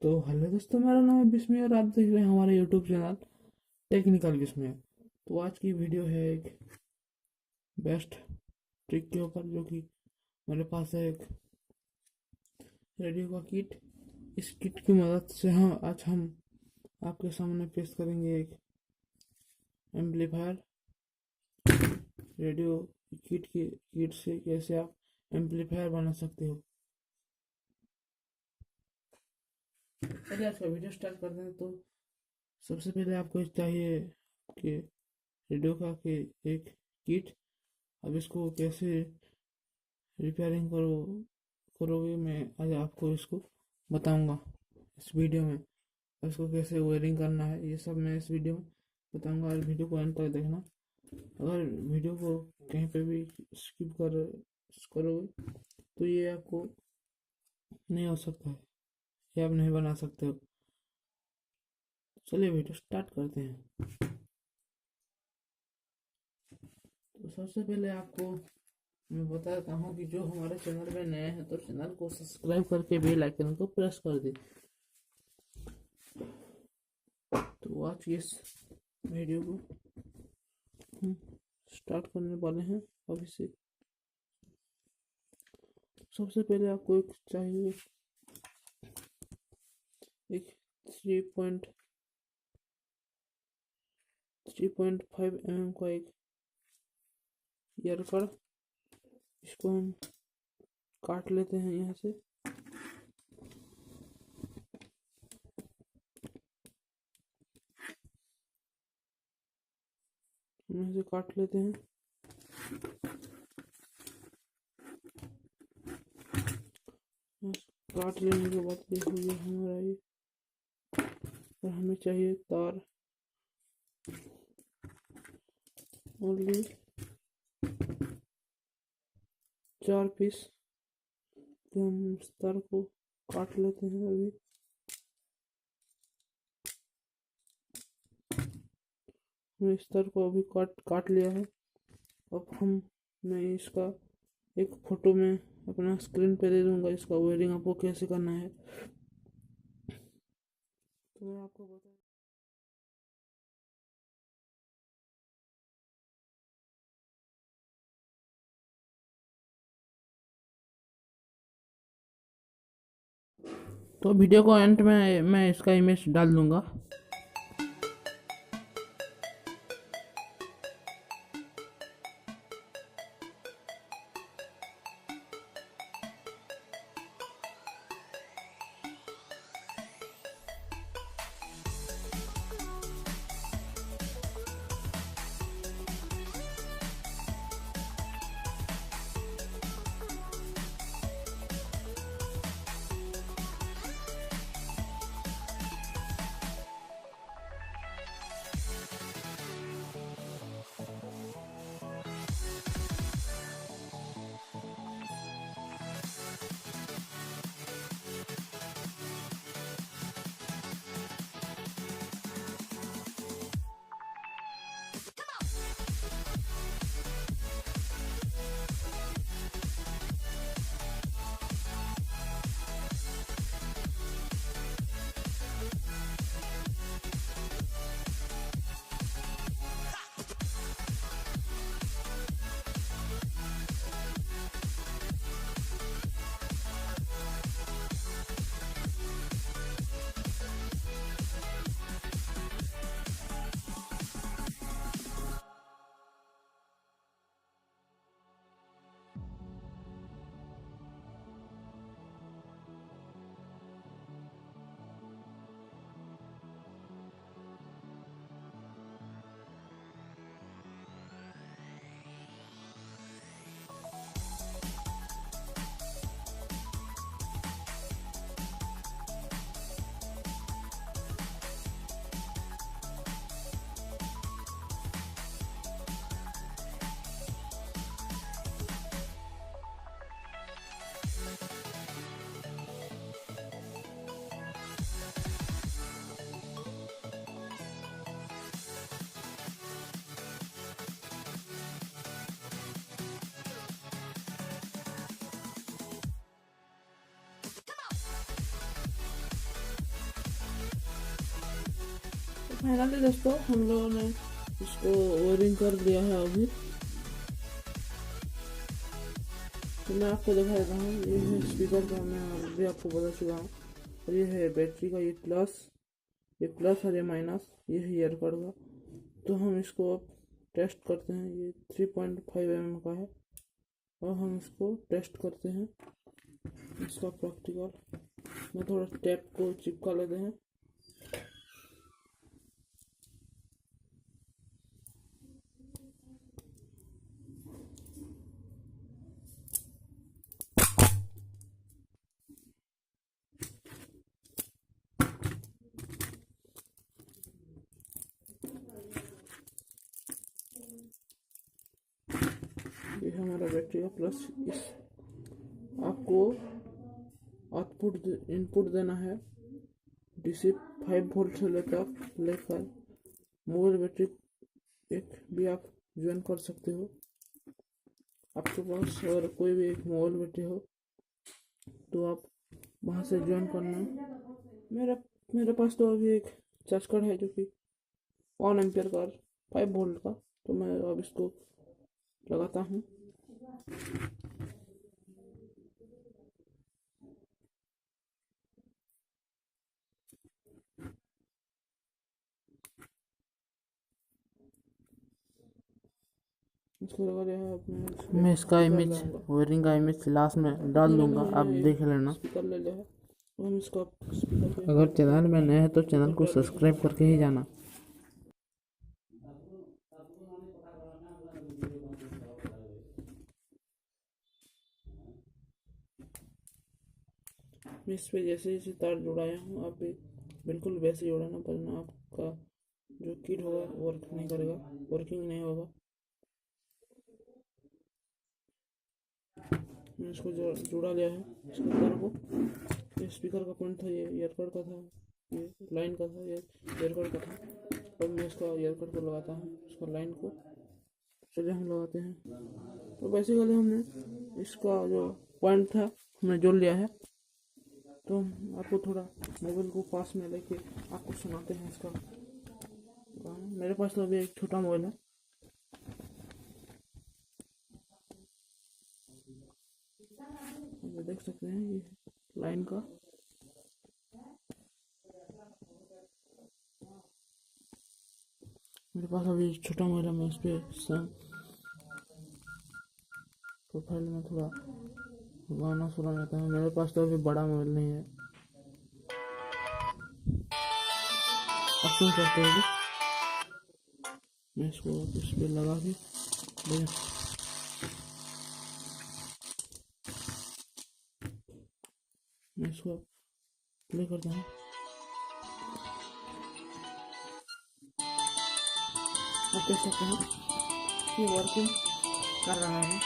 तो हेलो दोस्तों, मेरा नाम है विस्मय और आप देख रहे हैं हमारे यूट्यूब चैनल टेक्निकल विस्मय। तो आज की वीडियो है एक बेस्ट ट्रिक के ऊपर, जो कि मेरे पास है एक रेडियो का किट। इस किट की मदद से हम आपके सामने पेश करेंगे एक एम्पलीफायर। रेडियो किट से कैसे आप एम्पलीफायर बना सकते हो। चलिए आज का वीडियो स्टार्ट करते हैं। तो सबसे पहले आपको चाहिए कि रेडियो का कि एक किट। अब इसको कैसे रिपेयरिंग करोगे, मैं आज आपको इसको बताऊंगा इस वीडियो में। इसको कैसे वायरिंग करना है ये सब मैं इस वीडियो में बताऊंगा, और वीडियो को अंत तक देखना। अगर वीडियो को कहीं पे भी स्किप करोगे तो ये आपको नहीं हो सकता है, ये आप नहीं बना सकते हो। चलिए वीडियो स्टार्ट करते हैं। तो सबसे पहले आपको मैं बताता हूँ कि जो हमारे चैनल में नए हैं तो चैनल को सब्सक्राइब करके बेल आइकन को प्रेस कर दे। तो आज की इस वीडियो को हम स्टार्ट करने वाले हैं अभी से। सबसे पहले आपको एक चाहिए एक 3.5 mm का एक ईयर कट। इसको हम काट लेते हैं यहाँ से। यहाँ से काट लेते हैं। काट लेने के बाद ये हो गया हमारा ये। और हमें चाहिए तार ओनली 4 पीस। तो हम इस तार को काट लेते हैं अभी। हमने इस तार को अभी काट लिया है। अब मैं इसका एक फोटो में अपना स्क्रीन पे दे दूंगा, इसका वायरिंग आपको कैसे करना है। तो मैं आपको बता तो वीडियो को एंड में मैं इसका इमेज डाल दूंगा। फाइनली दोस्तों हम लोगों ने इसको वायरिंग कर लिया है अभी। तो मैं आपको दिखा देता हूँ, ये है स्पीकर का, मैं अभी आपको बता चुका हूँ। और ये है बैटरी का, ये प्लस और ये माइनस, ये है ईयरकॉर्ड का। तो हम इसको अब टेस्ट करते हैं। ये 3.5 mm का है और हम इसको टेस्ट करते हैं इसका प्रैक्टिकल। मैं थोड़ा टेप को चिपका लेते हैं। ये हमारा बैटरी का प्लस। इस आपको आउटपुट इनपुट देना है डीसी 5 वोल्ट से लेकर मोबाइल बैटरी एक भी आप ज्वाइन कर सकते हो। आपके पास अगर कोई भी एक मोबाइल बैटरी हो तो आप वहाँ से ज्वाइन करना। मेरे पास तो अभी एक चार्ज कार्ड है जो कि 1 एम्पियर का 5 वोल्ट का। तो मैं अब इसको लगाता हूँ। इसको लगा दिया है। मैं इसका इमेज, वायरिंग का इमेज लास्ट में डाल दूंगा, आप देख लेना। स्पीकर ले लिया है। हम इसको स्पीकर, अगर चैनल में नए हैं तो चैनल को सब्सक्राइब करके ही जाना। मैं इस पे जैसे जैसे तार जुड़ाया हूँ, आप भी बिल्कुल वैसे जोड़ना, वरना आपका जो किट होगा वर्किंग नहीं होगा। मैं इसको जुड़ा लिया है इसको तार को। ये स्पीकर का पॉइंट था, ये ईयरकॉर्ड का था, ये लाइन का था, ये ईयरकॉर्ड का था। अब मैं इसका ईयरकॉर्ड को लगाता हूँ, इसका लाइन को। चलिए हम लगाते हैं। तो बेसिकली हमने इसका जो पॉइंट था हमने जोड़ लिया है। तो आपको थोड़ा मोबाइल को पास में लेके आपको सुनाते हैं इसका गाना। मेरे पास तो अभी एक छोटा मोबाइल है। देख सकते हैं ये लाइन का। मेरे पास अभी छोटा मोबाइल है, मैं इस पर प्रोफाइल में थोड़ा गाना सुना जाता है। मेरे पास तो अभी बड़ा मोबाइल नहीं है। आप सुन सकते हो। मैं इसको इस पर लगा के मैं इसको प्ले करता हूँ। आप देख सकते हैं कि वर्किंग कर रहा है।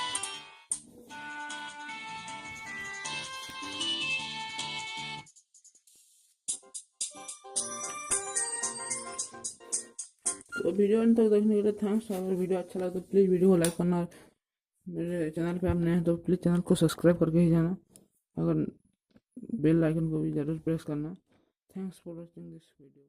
तो वीडियो अंत तक देखने के लिए थैंक्स। अगर वीडियो अच्छा लगा तो प्लीज़ वीडियो को लाइक करना। मेरे चैनल पे आप नए हैं तो प्लीज़ चैनल को सब्सक्राइब करके ही जाना। अगर बेल आइकन को भी ज़रूर प्रेस करना। Thanks for watching this video.